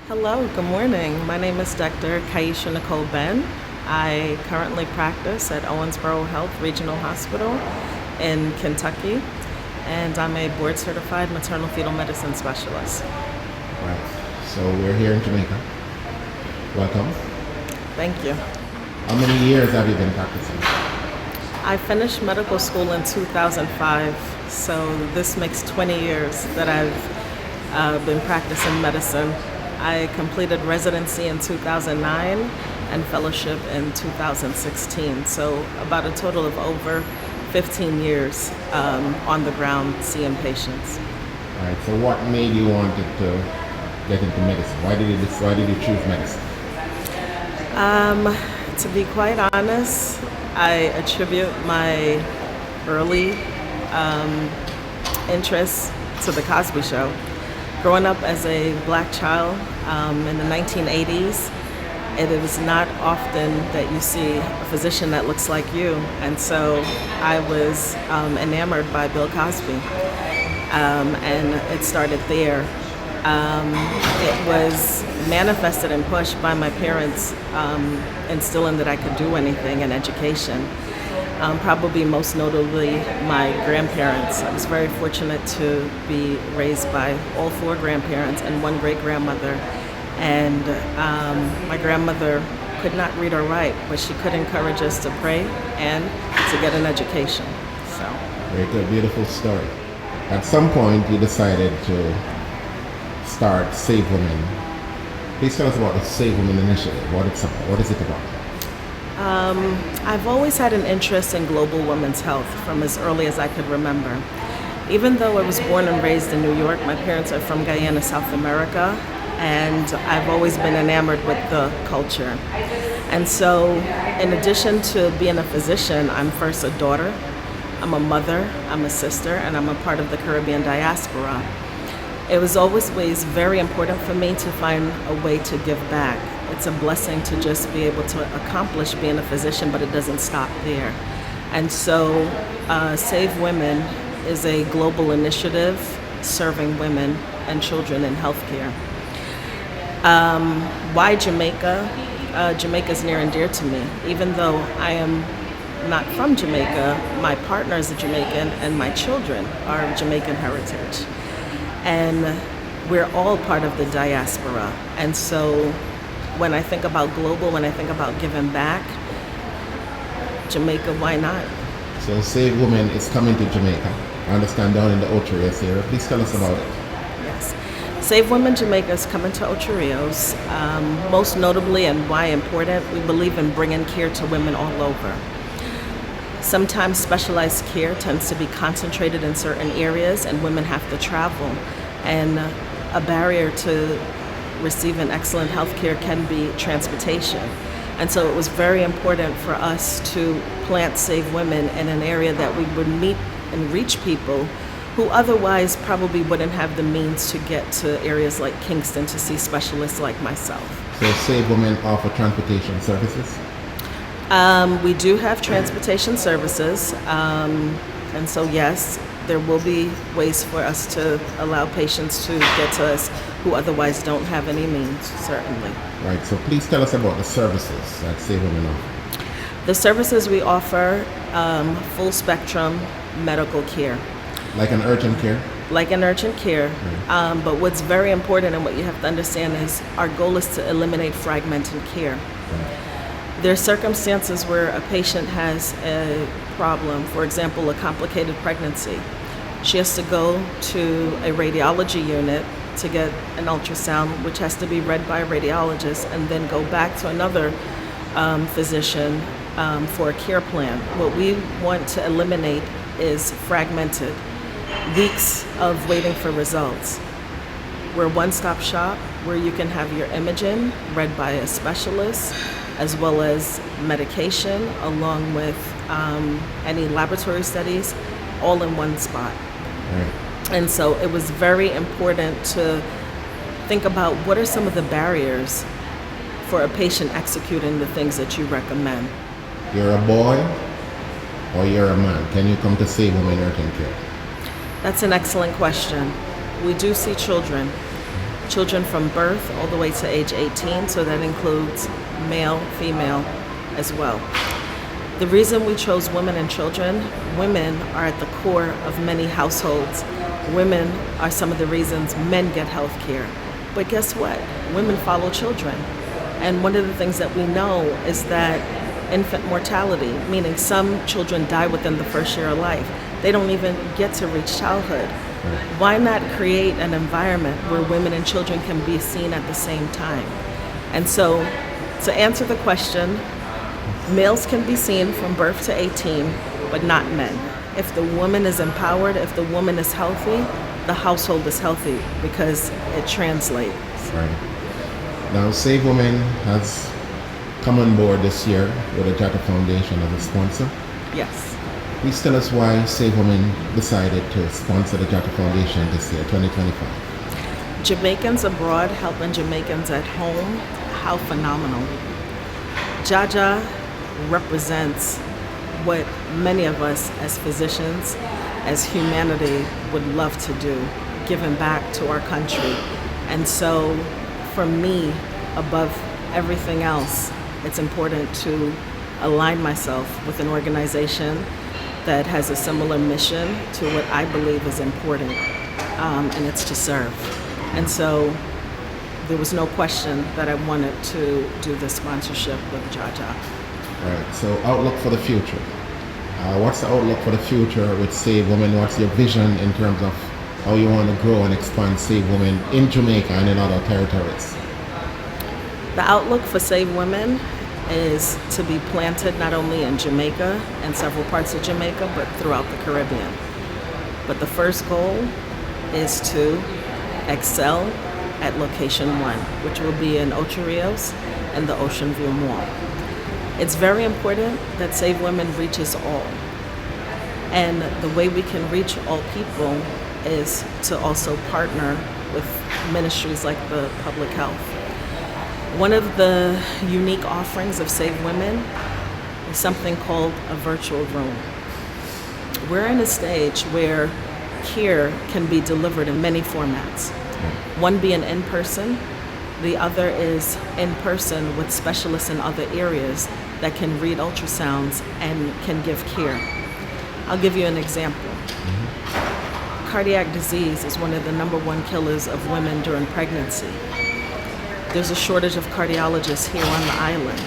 Hello, good morning. My name is Dr. Kiesha Benn. I currently practice at Owensboro Health Regional Hospital in Kentucky, and I'm a board certified maternal fetal medicine specialist. Right. So we're here in Jamaica. Welcome. Thank you. How many years have you been practicing? I finished medical school in 2005, so this makes 20 years that I've been practicing medicine. I completed residency in 2009 and fellowship in 2016, so about a total of over 15 years on the ground seeing patients. All right. So what made you want to get into medicine? Why did you choose medicine? To be quite honest, I attribute my early interest to the Cosby Show. Growing up as a black child in the 1980s, it was not often that you see a physician that looks like you. And so I was enamored by Bill Cosby. And it started there. It was manifested and pushed by my parents instilling that I could do anything in education. Probably most notably my grandparents. I was very fortunate to be raised by all four grandparents and one great-grandmother. And my grandmother could not read or write, but she could encourage us to pray and to get an education. So, Very good, beautiful story. At some point, you decided to start Save Women. Please tell us about the Save Women initiative. What is it about? I've always had an interest in global women's health from as early as I could remember. Even though I was born and raised in New York, my parents are from Guyana, South America, and I've always been enamored with the culture. And so, in addition to being a physician, I'm first a daughter, I'm a mother, I'm a sister, and I'm a part of the Caribbean diaspora. It was always very important for me to find a way to give back. It's a blessing to just be able to accomplish being a physician, but it doesn't stop there. And so Save Women is a global initiative serving women and children in healthcare. Why Jamaica? Jamaica is near and dear to me. Even though I am not from Jamaica, my partner is a Jamaican and my children are of Jamaican heritage. And we're all part of the diaspora. And so when I think about global, when I think about giving back, Jamaica, why not? So Save Women is coming to Jamaica. I understand down in the Ocho Rios area. Please tell us about it. Yes. Save Women Jamaica is coming to Ocho Rios. Most notably, and why important, we believe in bringing care to women all over. Sometimes specialized care tends to be concentrated in certain areas and women have to travel. And a barrier to receiving excellent health care can be transportation. And so it was very important for us to plant Save Women in an area that we would meet and reach people who otherwise probably wouldn't have the means to get to areas like Kingston to see specialists like myself. So Save Women offer transportation services? We do have transportation services, and so yes, there will be ways for us to allow patients to get to us who otherwise don't have any means, certainly. Right, so please tell us about the services that Save Women offer. The services we offer, full spectrum medical care. Like an urgent care? Like an urgent care, but what's very important and what you have to understand is our goal is to eliminate fragmented care. There are circumstances where a patient has a problem, for example, a complicated pregnancy. She has to go to a radiology unit to get an ultrasound, which has to be read by a radiologist, and then go back to another physician for a care plan. What we want to eliminate is fragmented weeks of waiting for results. We're a one-stop shop where you can have your imaging read by a specialist, as well as medication, along with any laboratory studies, all in one spot. Right. And so it was very important to think about what are some of the barriers for a patient executing the things that you recommend. You're a boy or you're a man. Can you come to Save Women Urgent Care? That's an excellent question. We do see children. children from birth all the way to age 18, so that includes male, female as well. The reason we chose women and children, women are at the core of many households. Women are some of the reasons men get health care. But guess what? Women follow children. And one of the things that we know is that infant mortality, meaning some children die within the first year of life. They don't even get to reach childhood. Why not create an environment where women and children can be seen at the same time? And so, to answer the question, males can be seen from birth to 18, but not men. If the woman is empowered, if the woman is healthy, the household is healthy because it translates. Right. Now, Save Women has come on board this year with the Jata Foundation as a sponsor. Yes. Please tell us why Save Women decided to sponsor the Jata Foundation this year, 2025. Jamaicans abroad helping Jamaicans at home, how phenomenal. Jaja represents what many of us as physicians, as humanity, would love to do, giving back to our country. And so for me, above everything else, it's important to align myself with an organization that has a similar mission to what I believe is important, and it's to serve. And so there was no question that I wanted to do this sponsorship with Jaja. All right, so outlook for the future. What's the outlook for the future with Save Women? What's your vision in terms of how you want to grow and expand Save Women in Jamaica and in other territories? The outlook for Save Women is to be planted not only in Jamaica and several parts of Jamaica, but throughout the Caribbean. But the first goal is to excel at Location 1, which will be in Ocho Rios and the Ocean View Mall. It's very important that Save Women reaches all. And the way we can reach all people is to also partner with ministries like the Public Health. One of the unique offerings of Save Women is something called a virtual room. We're in a stage where care can be delivered in many formats. One being in person, the other is in person with specialists in other areas that can read ultrasounds and can give care. I'll give you an example. Cardiac disease is one of the #1 killers of women during pregnancy. There's a shortage of cardiologists here on the island.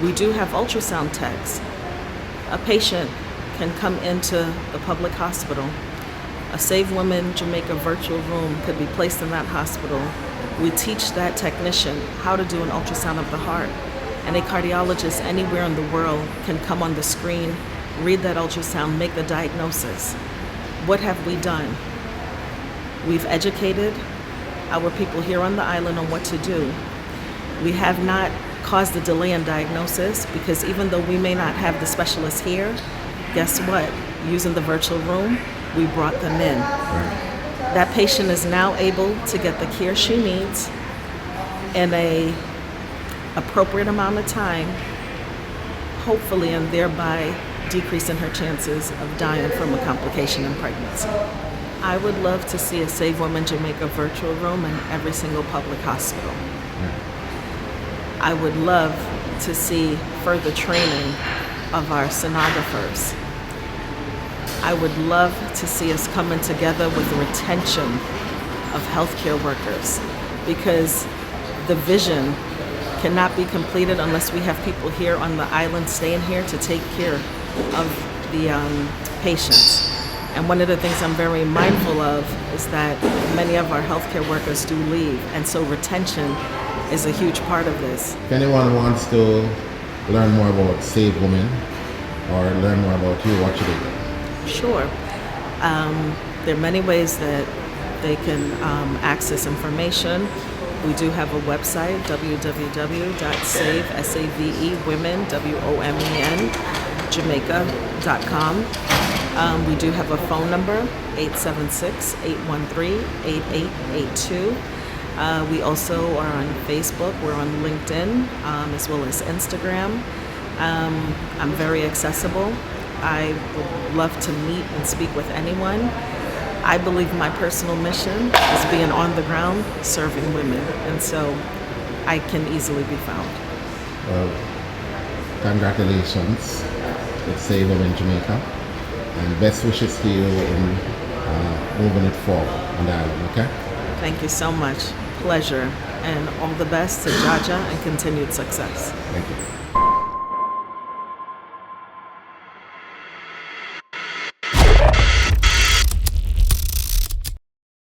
We do have ultrasound techs. A patient can come into the public hospital. A Save Women Jamaica virtual room could be placed in that hospital. We teach that technician how to do an ultrasound of the heart. And a cardiologist anywhere in the world can come on the screen, read that ultrasound, make the diagnosis. What have we done? We've educated our people here on the island on what to do. We have not caused a delay in diagnosis because even though we may not have the specialists here, guess what? Using the virtual room, we brought them in. That patient is now able to get the care she needs in a appropriate amount of time, hopefully, and thereby decreasing her chances of dying from a complication in pregnancy. I would love to see a Save Women Jamaica virtual room in every single public hospital. I would love to see further training of our sonographers. I would love to see us coming together with the retention of healthcare workers, because the vision cannot be completed unless we have people here on the island staying here to take care of the patients. And one of the things I'm very mindful of is that many of our healthcare workers do leave, and so retention is a huge part of this. If anyone wants to learn more about Save Women or learn more about you, what should they do? Sure. There are many ways that they can access information. We do have a website, www.savewomen, we do have a phone number, 876-813-8882. We also are on Facebook, we're on LinkedIn, as well as Instagram. I'm very accessible. I would love to meet and speak with anyone. I believe my personal mission is being on the ground serving women, and so I can easily be found. Well, congratulations with Save Women Jamaica, and best wishes to you in moving it forward on the island, okay? Thank you so much. Pleasure, and all the best to Jaja and continued success. Thank you.